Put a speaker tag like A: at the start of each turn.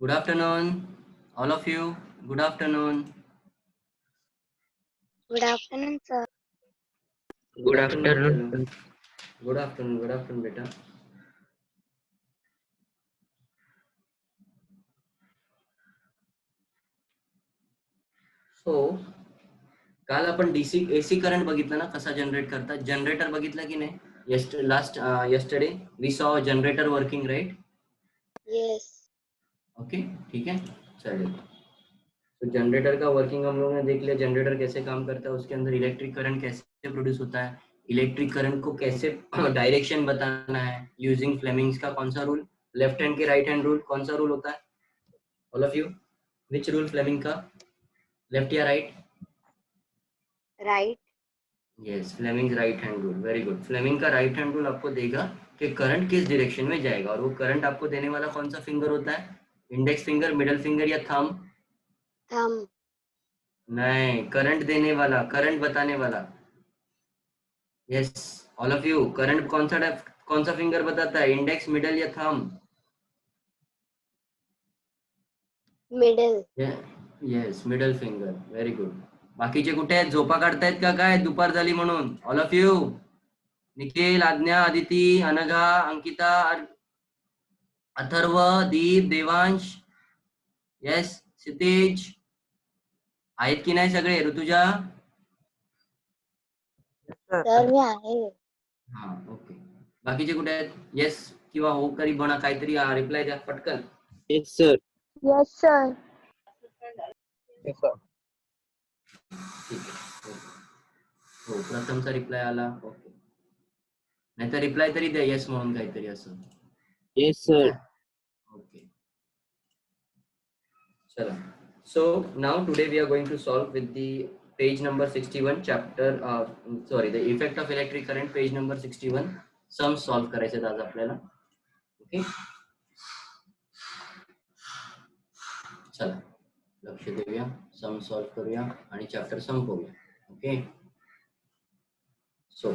A: Good afternoon, all of you. Good afternoon.
B: Good afternoon, sir.
A: Good
C: Good
A: afternoon,
C: afternoon,
A: Chalo.
C: sir.
A: Good afternoon, beta. So, काल आपण DC AC current बघितला ना कसा generate करतात generator बघितला की नाही yesterday we saw a generator working right
B: Yes.
A: Okay ठीक है चलिए तो जनरेटर का वर्किंग हम लोगों ने देख लिया जनरेटर कैसे काम करता है उसके अंदर इलेक्ट्रिक करंट कैसे प्रोड्यूस होता है इलेक्ट्रिक करंट को कैसे डायरेक्शन बताना है यूजिंग फ्लेमिंग्स का कौन सा रूल लेफ्ट हैंड के राइट हैंड रूल कौन सा रूल होता है all of you which rule Fleming का लेफ्ट या right
B: Right.
A: Yes Fleming right hand rule very good Fleming का राइट हैंड रूल आपको देगा कि करंट किस डायरेक्शन में जाएगा और वो करंट आपको देने वाला कौन सा फिंगर होता है इंडेक्स फिंगर मिडल फिंगर या थंब
B: Thumb.
A: नहीं करंट देने वाला करंट बताने वाला yes all of you current कौन सा फिंगर बताता है इंडेक्स मिडल या thumb
B: Middle.
A: Yes middle finger very good बाकीचे कुठे आहेत झोपा काढतायत का काय दुपार झाली म्हणून ऑल ऑफ यू निखिल आज्ञा अदिती अनघा अंकिता अथर्व दीप देवांश येस क्षितिज आहेत की नाही सगळे ऋतुजा
B: Sir, मी आहे.
A: हा ओके बाकीचे कुठे आहेत येस किंवा हो करी म्हणा काहीतरी रिप्लाय द्या पटकन
C: Yes, sir.
B: Yes, sir.
C: Yes, sir.
A: ठीक आहे हो प्रथमचा रिप्लाय आला ओके नाहीतर रिप्लाय तरी द्या येस म्हणून काहीतरी असं
C: Yes, sir.
A: ओके चला so now today we are going to solve with the page number 61 chapter sorry the effect of electric current page number 61 sum solve करायचे आहेत आज आपल्याला ओके चला लक्ष देऊया सम सॉल्व करूया आणि चॅप्टर संपवूया ओके सो